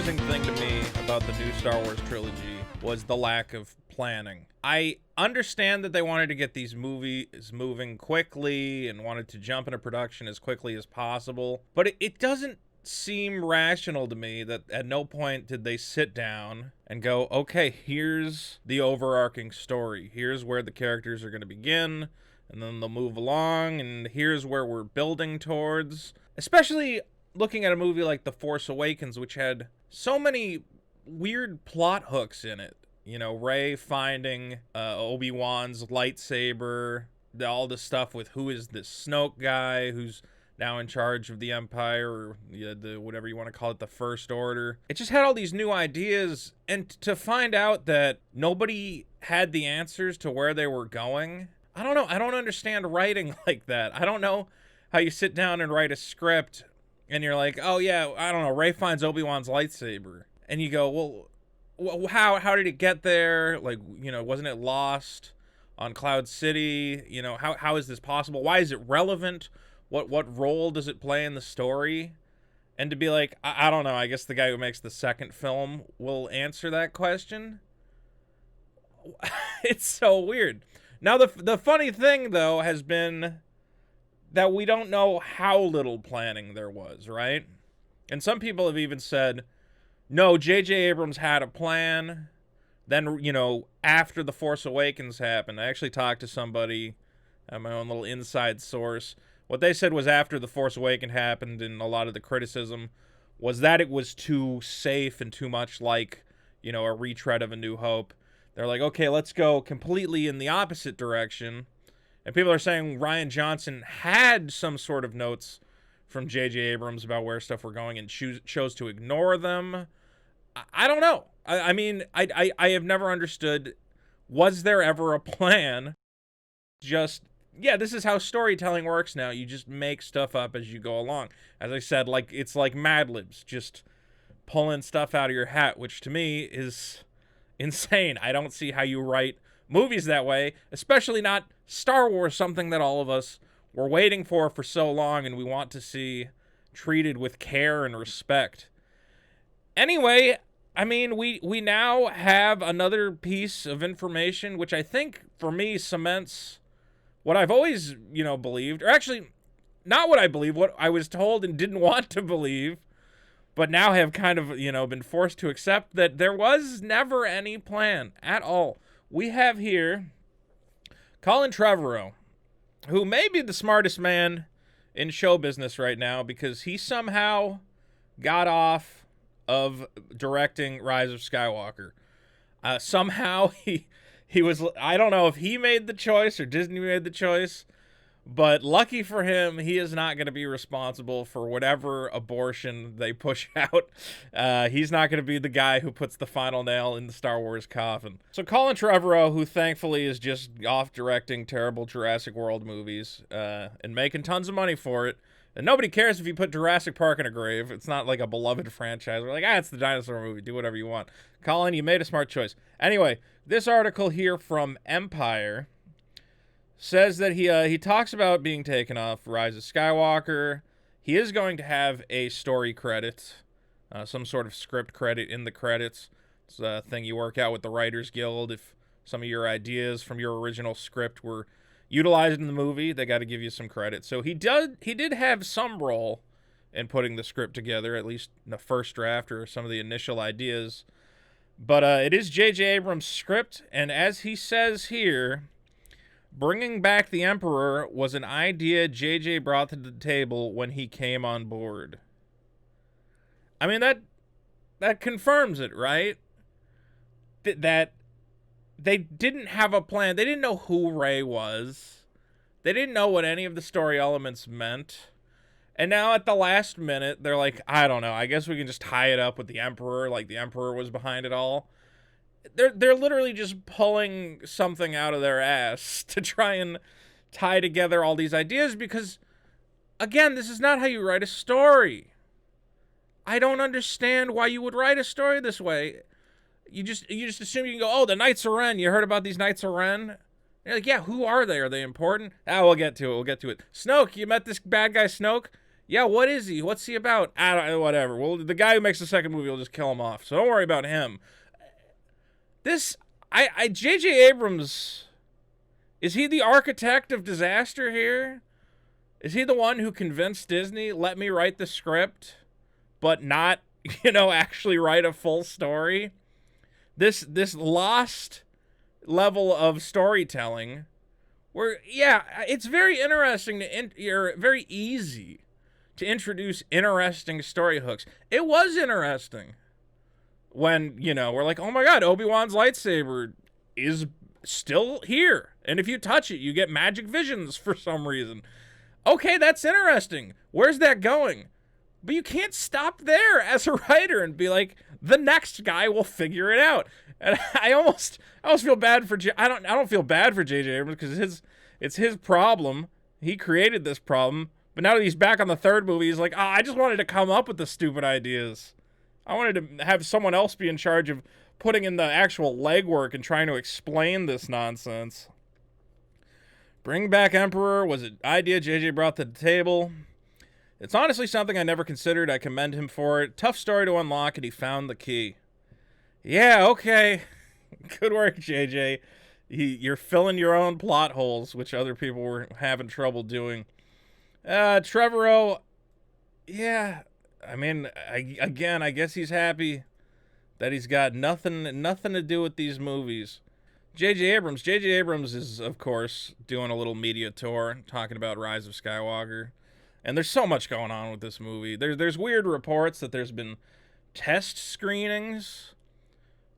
surprising thing to me about the new Star Wars trilogy was the lack of planning. I understand that they wanted to get these movies moving quickly and wanted to jump into production as quickly as possible, but it doesn't seem rational to me that at no point did they sit down and go, okay, here's the overarching story. Here's where the characters are going to begin, and then they'll move along, and here's where we're building towards. Especially looking at a movie like The Force Awakens, which had so many weird plot hooks in it. You know, Rey finding Obi-Wan's lightsaber, all the stuff with who is this Snoke guy who's now in charge of the Empire, or the whatever you want to call it, the First Order. It just had all these new ideas, and to find out that nobody had the answers to where they were going, I don't know. I don't understand writing like that. I don't know how you sit down and write a script, and you're like, oh yeah, I don't know, Rey finds Obi-Wan's lightsaber, and you go, well, how did it get there? Like, you know, wasn't it lost on Cloud City? You know, how is this possible? Why is it relevant? What role does it play in the story? And to be like, I don't know, I guess the guy who makes the second film will answer that question. It's so weird. Now, the funny thing, though, has been that we don't know how little planning there was, right? And some people have even said, no, J.J. Abrams had a plan. Then, you know, after The Force Awakens happened, I actually talked to somebody at my own little inside source. What they said was after The Force Awakens happened, and a lot of the criticism was that it was too safe and too much like, you know, a retread of A New Hope. They're like, okay, let's go completely in the opposite direction. And people are saying Rian Johnson had some sort of notes from J.J. Abrams about where stuff were going and chose to ignore them. I don't know. I mean, I have never understood, was there ever a plan? Just, yeah, this is how storytelling works now. You just make stuff up as you go along. As I said, like it's like Mad Libs, just pulling stuff out of your hat, which to me is insane. I don't see how you write movies that way, especially not Star Wars, something that all of us were waiting for so long and we want to see treated with care and respect. Anyway, I mean, we now have another piece of information, which I think, for me, cements what I've always, you know, believed, or actually, not what I believe, what I was told and didn't want to believe, but now have kind of, you know, been forced to accept that there was never any plan at all. We have here Colin Trevorrow, who may be the smartest man in show business right now because he somehow got off of directing Rise of Skywalker. Somehow he was, I don't know if he made the choice or Disney made the choice, but lucky for him, he is not going to be responsible for whatever abortion they push out. He's not going to be the guy who puts the final nail in the Star Wars coffin. So Colin Trevorrow, who thankfully is just off directing terrible Jurassic World movies and making tons of money for it, and nobody cares if you put Jurassic Park in a grave. It's not like a beloved franchise. We're like, it's the dinosaur movie. Do whatever you want. Colin, you made a smart choice. Anyway, this article here from Empire says that he talks about being taken off Rise of Skywalker. He is going to have a story credit, some sort of script credit in the credits. It's a thing you work out with the Writers Guild. If some of your ideas from your original script were utilized in the movie, they got to give you some credit. So he did have some role in putting the script together, at least in the first draft or some of the initial ideas. But it is J.J. Abrams' script, and as he says here, bringing back the Emperor was an idea J.J. brought to the table when he came on board. I mean, that confirms it, right? That they didn't have a plan. They didn't know who Rey was. They didn't know what any of the story elements meant. And now at the last minute, they're like, I don't know, I guess we can just tie it up with the Emperor, like the Emperor was behind it all. They're literally just pulling something out of their ass to try and tie together all these ideas because, again, this is not how you write a story. I don't understand why you would write a story this way. You just assume you can go, oh, the Knights of Ren. You heard about these Knights of Ren? You're like, yeah, who are they? Are they important? We'll get to it. Snoke, you met this bad guy Snoke? Yeah, what is he? What's he about? I don't know, whatever. Well, the guy who makes the second movie will just kill him off. So don't worry about him. J.J. Abrams, is he the architect of disaster here? Is he the one who convinced Disney, let me write the script, but not, actually write a full story? This lost level of storytelling where, yeah, it's very interesting very easy to introduce interesting story hooks. It was interesting when, we're like, oh my God, Obi-Wan's lightsaber is still here. And if you touch it, you get magic visions for some reason. Okay, that's interesting. Where's that going? But you can't stop there as a writer and be like, the next guy will figure it out. And I almost feel bad for I don't feel bad for J.J. Abrams because it's his problem. He created this problem. But now that he's back on the third movie, he's like, I just wanted to come up with the stupid ideas. I wanted to have someone else be in charge of putting in the actual legwork and trying to explain this nonsense. Bring back Emperor was an idea JJ brought to the table. It's honestly something I never considered. I commend him for it. Tough story to unlock, and he found the key. Yeah, okay. Good work, JJ. You're filling your own plot holes, which other people were having trouble doing. Trevorrow, yeah, I mean, I guess he's happy that he's got nothing to do with these movies. J.J. Abrams is, of course, doing a little media tour, talking about Rise of Skywalker. And there's so much going on with this movie. There's weird reports that there's been test screenings.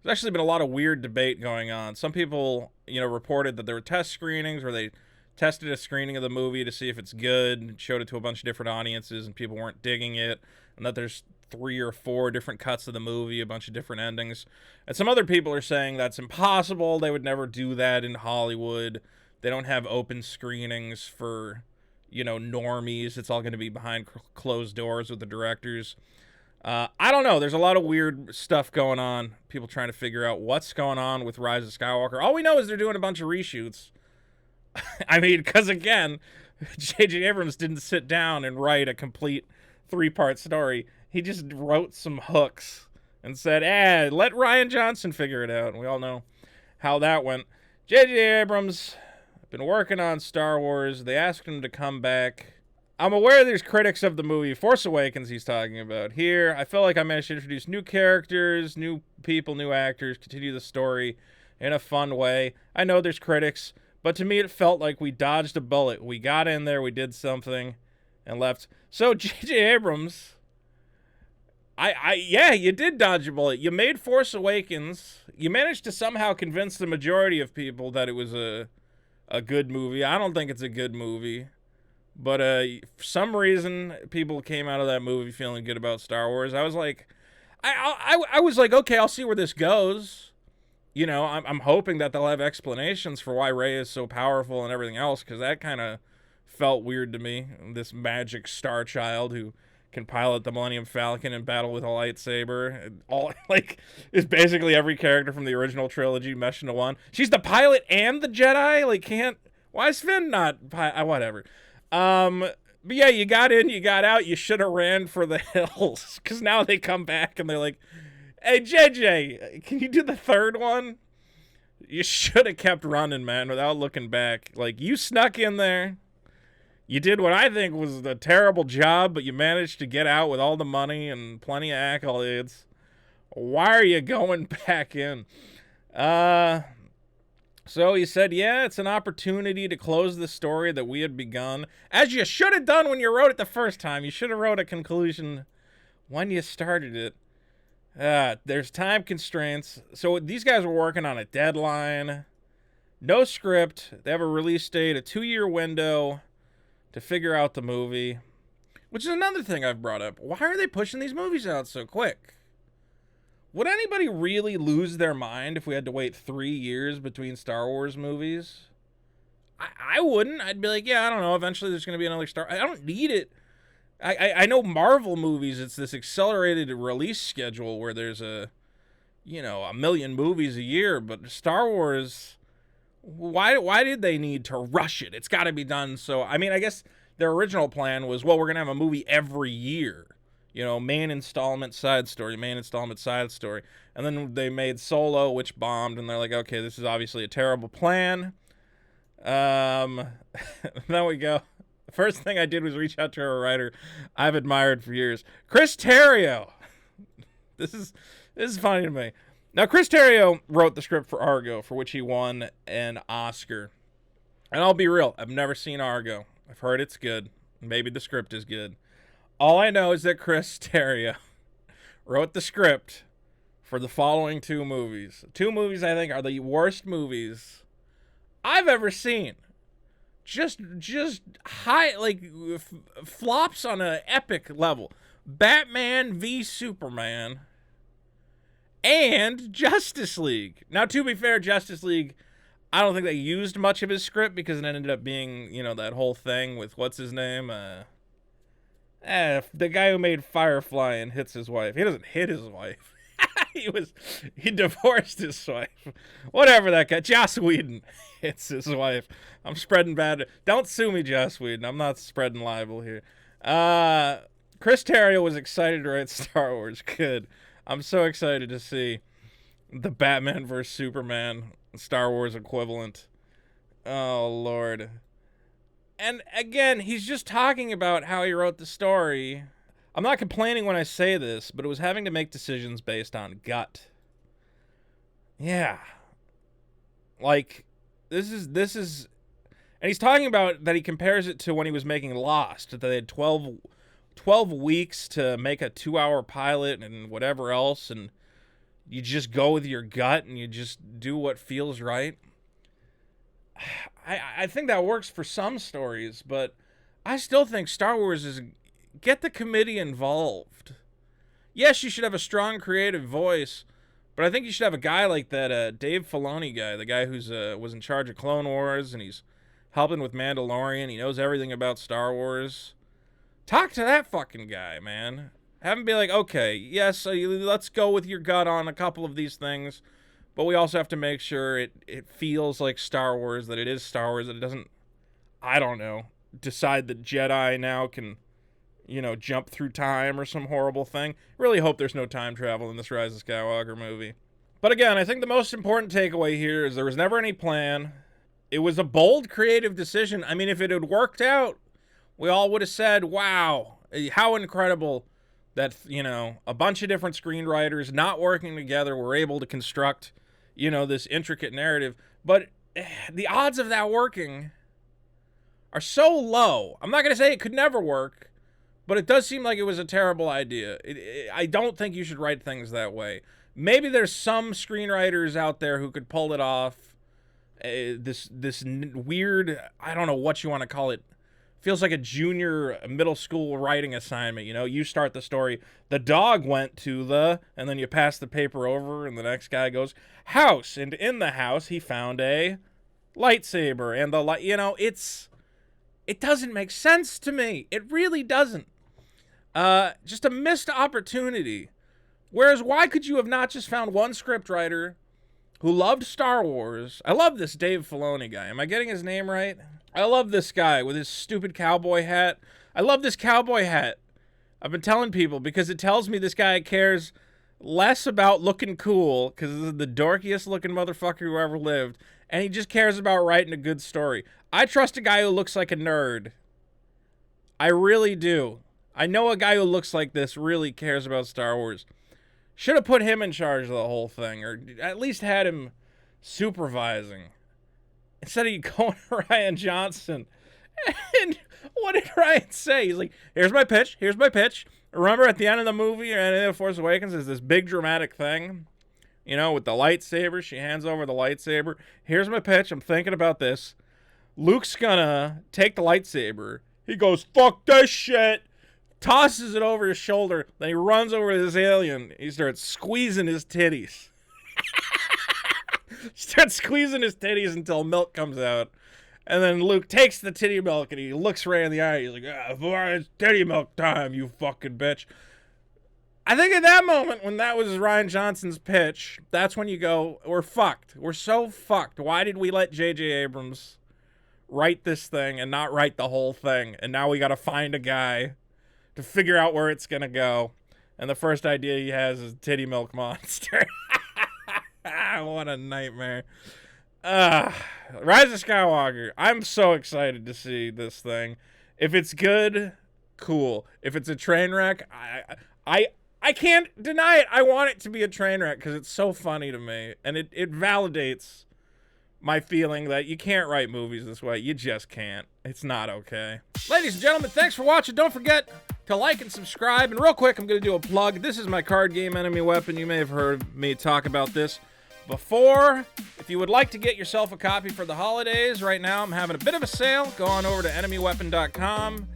There's actually been a lot of weird debate going on. Some people, reported that there were test screenings where they tested a screening of the movie to see if it's good, showed it to a bunch of different audiences, and people weren't digging it, and that there's 3 or 4 different cuts of the movie, a bunch of different endings. And some other people are saying that's impossible. They would never do that in Hollywood. They don't have open screenings for, normies. It's all going to be behind closed doors with the directors. I don't know. There's a lot of weird stuff going on. People trying to figure out what's going on with Rise of Skywalker. All we know is they're doing a bunch of reshoots. I mean, because again, J.J. Abrams didn't sit down and write a complete 3-part story. He just wrote some hooks and said, let Rian Johnson figure it out. And we all know how that went. J.J. Abrams been working on Star Wars. They asked him to come back. I'm aware there's critics of the movie Force Awakens he's talking about here. I felt like I managed to introduce new characters, new people, new actors, continue the story in a fun way. I know there's critics, but to me it felt like we dodged a bullet. We got in there, we did something, and left. So J.J. Abrams, yeah, you did dodge a bullet. You made Force Awakens. You managed to somehow convince the majority of people that it was a good movie. I don't think it's a good movie. But for some reason, people came out of that movie feeling good about Star Wars. I was like, I was like, okay, I'll see where this goes. I'm hoping that they'll have explanations for why Rey is so powerful and everything else, because that kind of felt weird to me. This magic star child who can pilot the Millennium Falcon and battle with a lightsaber. Is basically every character from the original trilogy meshed into one. She's the pilot and the Jedi. Why is Finn not whatever? But yeah, you got in, you got out. You should have ran for the hills, because now they come back and they're like, hey, JJ, can you do the third one? You should have kept running, man, without looking back. You snuck in there. You did what I think was a terrible job, but you managed to get out with all the money and plenty of accolades. Why are you going back in? So he said, yeah, it's an opportunity to close the story that we had begun. As you should have done when you wrote it the first time. You should have wrote a conclusion when you started it. There's time constraints. So these guys were working on a deadline. No script. They have a release date, a 2-year window to figure out the movie. Which is another thing I've brought up. Why are they pushing these movies out so quick? Would anybody really lose their mind if we had to wait 3 years between Star Wars movies? I wouldn't. I'd be like, yeah, I don't know. Eventually there's going to be another Star... I don't need it. I know Marvel movies, it's this accelerated release schedule where there's a million movies a year. But Star Wars, why did they need to rush it? It's got to be done. So, I mean, I guess their original plan was, well, we're going to have a movie every year. You know, main installment, side story, main installment, side story. And then they made Solo, which bombed, and they're like, okay, this is obviously a terrible plan. Then we go. The first thing I did was reach out to a writer I've admired for years, Chris Terrio. This is funny to me. Now, Chris Terrio wrote the script for Argo, for which he won an Oscar. And I'll be real, I've never seen Argo. I've heard it's good. Maybe the script is good. All I know is that Chris Terrio wrote the script for the following two movies. Two movies I think are the worst movies I've ever seen. Just high, like, flops on an epic level. Batman v Superman and Justice League. Now, to be fair, Justice League, I don't think they used much of his script because it ended up being, you know, that whole thing with, what's his name? The guy who made Firefly and hits his wife. He doesn't hit his wife. He divorced his wife. Whatever that guy. Joss Whedon hits his wife. I'm spreading bad. Don't sue me, Joss Whedon. I'm not spreading libel here. Chris Terrio was excited to write Star Wars. Good. I'm so excited to see the Batman vs. Superman Star Wars equivalent. Oh, Lord. And again, he's just talking about how he wrote the story. I'm not complaining when I say this, but it was having to make decisions based on gut. Yeah. Like, this is, and he's talking about that he compares it to when he was making Lost, that they had 12 weeks to make a 2-hour pilot and whatever else, and you just go with your gut and you just do what feels right. I think that works for some stories, but I still think Star Wars is, get the committee involved. Yes, you should have a strong creative voice, but I think you should have a guy like that Dave Filoni guy, the guy who's was in charge of Clone Wars, and he's helping with Mandalorian. He knows everything about Star Wars. Talk to that fucking guy, man. Have him be like, okay, yes, let's go with your gut on a couple of these things, but we also have to make sure it feels like Star Wars, that it is Star Wars, that it doesn't, I don't know, decide that Jedi now can, you know, jump through time or some horrible thing. Really hope there's no time travel in this Rise of Skywalker movie. But again, I think the most important takeaway here is there was never any plan. It was a bold, creative decision. I mean, if it had worked out, we all would have said, wow, how incredible that, you know, a bunch of different screenwriters not working together were able to construct, you know, this intricate narrative. But the odds of that working are so low. I'm not going to say it could never work, but it does seem like it was a terrible idea. I don't think you should write things that way. Maybe there's some screenwriters out there who could pull it off. This weird, I don't know what you want to call it, feels like a junior middle school writing assignment. You know, you start the story, the dog went to the, and then you pass the paper over, and the next guy goes, house, and in the house he found a lightsaber, and the light, you know, it doesn't make sense to me. It really doesn't. Just a missed opportunity. Whereas, why could you have not just found one scriptwriter who loved Star Wars? I love this Dave Filoni guy. Am I getting his name right? I love this guy with his stupid cowboy hat. I love this cowboy hat. I've been telling people because it tells me this guy cares less about looking cool, because this is the dorkiest looking motherfucker who ever lived, and he just cares about writing a good story. I trust a guy who looks like a nerd. I really do. I know a guy who looks like this really cares about Star Wars. Should have put him in charge of the whole thing, or at least had him supervising. Instead of going to Rian Johnson. And what did Rian say? He's like, here's my pitch. Remember at the end of the movie, and The Force Awakens, is this big dramatic thing, you know, with the lightsaber. She hands over the lightsaber. Here's my pitch. I'm thinking about this. Luke's gonna take the lightsaber. He goes, fuck this shit. Tosses it over his shoulder. Then he runs over to this alien. He starts squeezing his titties. Starts squeezing his titties until milk comes out. And then Luke takes the titty milk and he looks Ray in the eye. He's like, it's titty milk time, you fucking bitch. I think at that moment, when that was Rian Johnson's pitch, that's when you go, we're fucked. We're so fucked. Why did we let J.J. Abrams write this thing and not write the whole thing. And now we got to find a guy to figure out where it's going to go. And the first idea he has is Titty Milk Monster. What a nightmare. Rise of Skywalker. I'm so excited to see this thing. If it's good, cool. If it's a train wreck, I can't deny it. I want it to be a train wreck because it's so funny to me. And it validates my feeling that you can't write movies this way. You just can't. It's not okay. Ladies and gentlemen, thanks for watching. Don't forget to like and subscribe. And real quick, I'm going to do a plug. This is my card game, Enemy Weapon. You may have heard me talk about this before. If you would like to get yourself a copy for the holidays, right now I'm having a bit of a sale. Go on over to enemyweapon.com.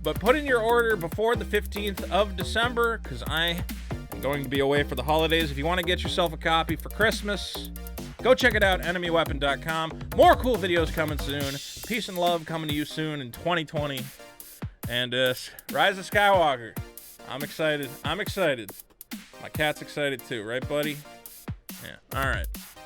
But put in your order before the 15th of December because I am going to be away for the holidays. If you want to get yourself a copy for Christmas, go check it out, enemyweapon.com. More cool videos coming soon. Peace and love coming to you soon in 2020. And Rise of Skywalker. I'm excited. I'm excited. My cat's excited too, right, buddy? Yeah. All right.